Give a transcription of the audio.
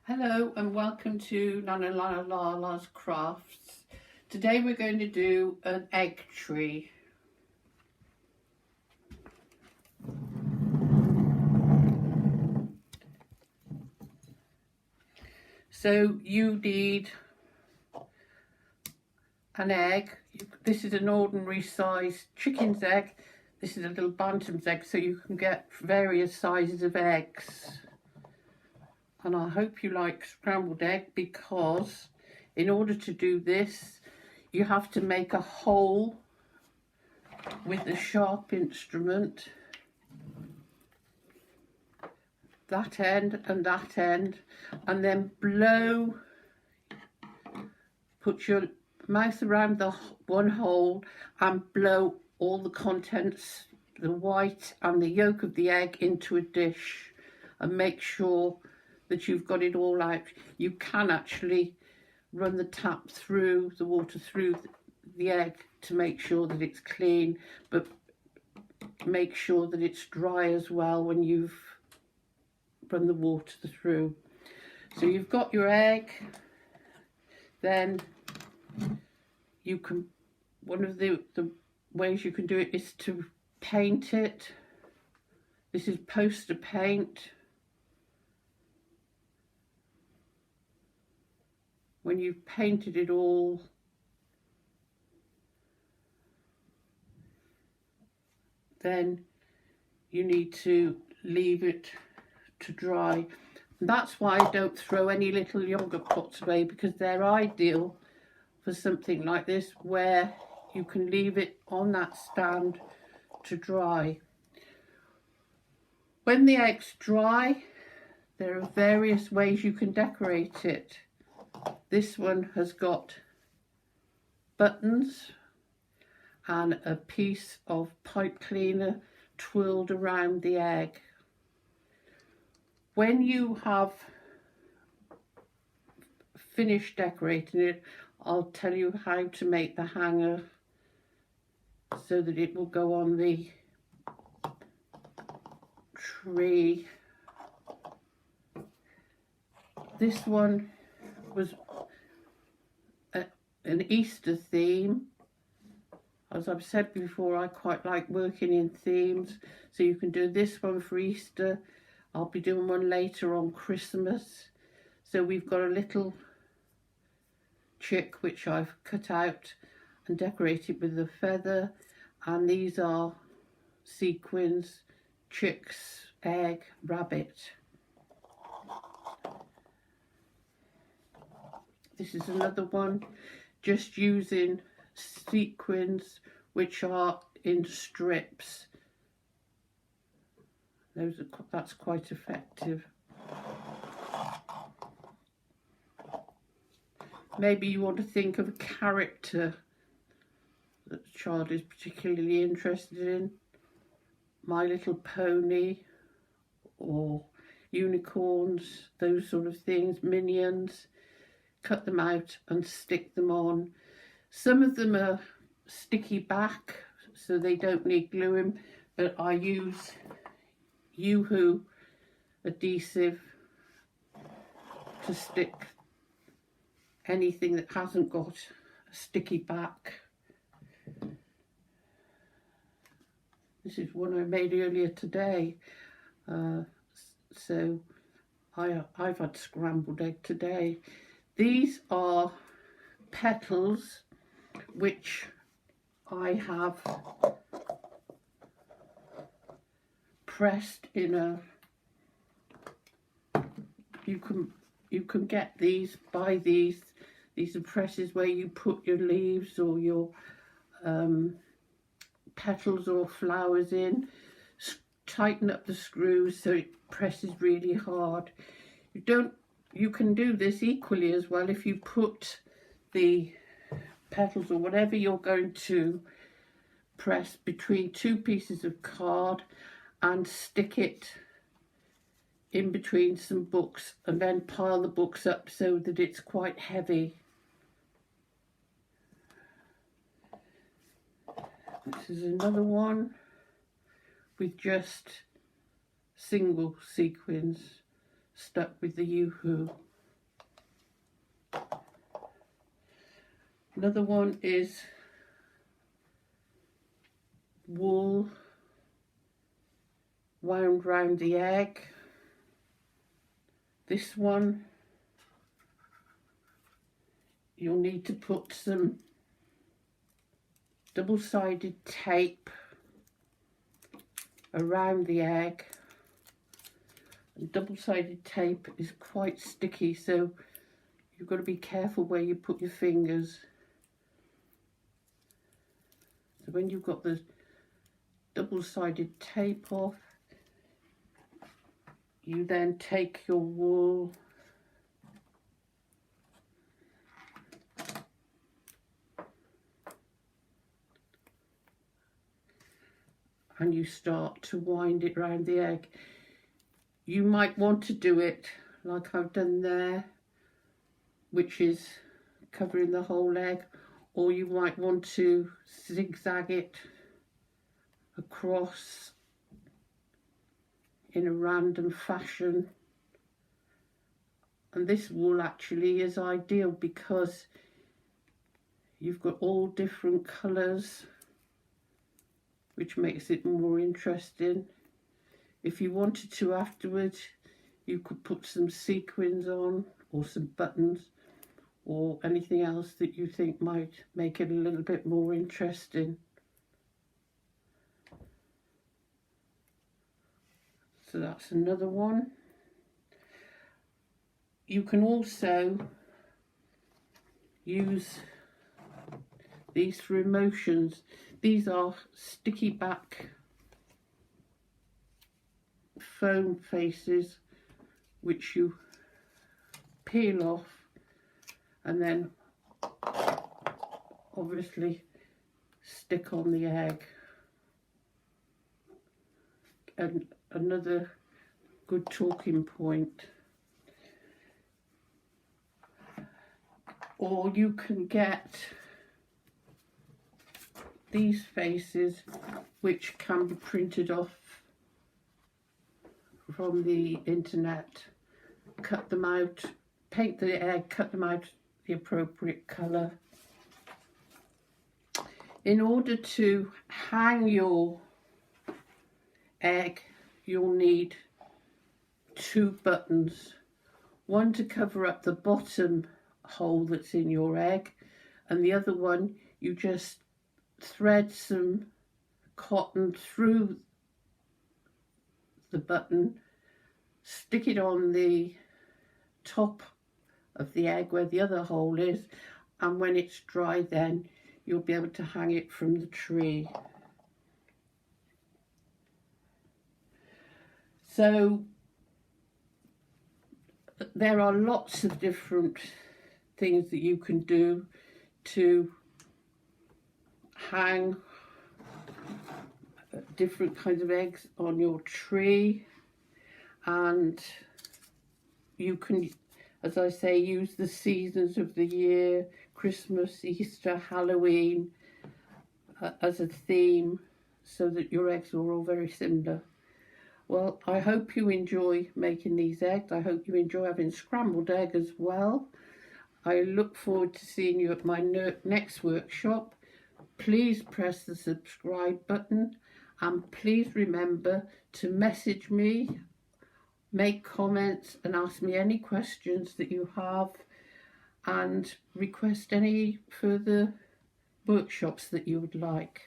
Hello and welcome to nanalalacrafts. Today we're going to do an egg tree. So you need an egg. This is an ordinary size chicken's egg. This is a little bantam's egg, so you can get various sizes of eggs. And I hope you like scrambled egg, because in order to do this you have to make a hole with a sharp instrument, that end and that end, and then blow, put your mouth around the one hole and blow all the contents, the white and the yolk of the egg, into a dish, and make sure that you've got it all out. You can actually run the tap through the water through the egg to make sure that it's clean, but make sure that it's dry as well when you've run the water through. So you've got your egg, then you can, one of the ways you can do it is to paint it. This is poster paint. When you've painted it all, then you need to leave it to dry. And that's why I don't throw any little yogurt pots away, because they're ideal for something like this, where you can leave it on that stand to dry. When the egg's dry, there are various ways you can decorate it. This one has got buttons and a piece of pipe cleaner twirled around the egg. When you have finished decorating it, I'll tell you how to make the hanger so that it will go on the tree. This one was an Easter theme. As I've said before, I quite like working in themes, so you can do this one for Easter. I'll be doing one later on Christmas. So we've got a little chick which I've cut out and decorated with a feather, and these are sequins, chicks, egg, rabbit. This is another one, just using sequins which are in strips. That's quite effective. Maybe you want to think of a character that the child is particularly interested in. My Little Pony, or unicorns, those sort of things, minions. Cut them out and stick them on. Some of them are sticky back, so they don't need gluing, but I use Yoo-hoo adhesive to stick anything that hasn't got a sticky back. This is one I made earlier today, so I've had scrambled egg today. These are petals which I have pressed in a, you can get these, buy these are presses where you put your leaves or your petals or flowers in, tighten up the screws so it presses really hard. You can do this equally as well if you put the petals or whatever you're going to press between two pieces of card and stick it in between some books, and then pile the books up so that it's quite heavy. This is another one with just single sequins stuck with the Yoo-hoo. Another one is wool wound round the egg. This one, you'll need to put some double-sided tape around the egg. And double-sided tape is quite sticky, so you've got to be careful where you put your fingers. So when you've got the double-sided tape off, you then take your wool and you start to wind it around the egg. You might want to do it like I've done there, which is covering the whole egg, or you might want to zigzag it across in a random fashion. And this wool actually is ideal because you've got all different colours, which makes it more interesting. If you wanted to afterwards, you could put some sequins on or some buttons or anything else that you think might make it a little bit more interesting. So that's another one. You can also use these for emotions. These are sticky back foam faces which you peel off and then obviously stick on the egg. And another good talking point. Or you can get these faces which can be printed off from the internet. Cut them out, paint the egg, cut them out the appropriate colour. In order to hang your egg, you'll need 2 buttons. One to cover up the bottom hole that's in your egg, and the other one you just thread some cotton through the button, stick it on the top of the egg where the other hole is, and when it's dry then you'll be able to hang it from the tree. So there are lots of different things that you can do to hang different kinds of eggs on your tree, and you can, as I say, use the seasons of the year, Christmas, Easter, Halloween, as a theme, so that your eggs are all very similar. Well, I hope you enjoy making these eggs. I hope you enjoy having scrambled egg as well. I look forward to seeing you at my next workshop. Please press the subscribe button, and please remember to message me, make comments and ask me any questions that you have, and request any further workshops that you would like.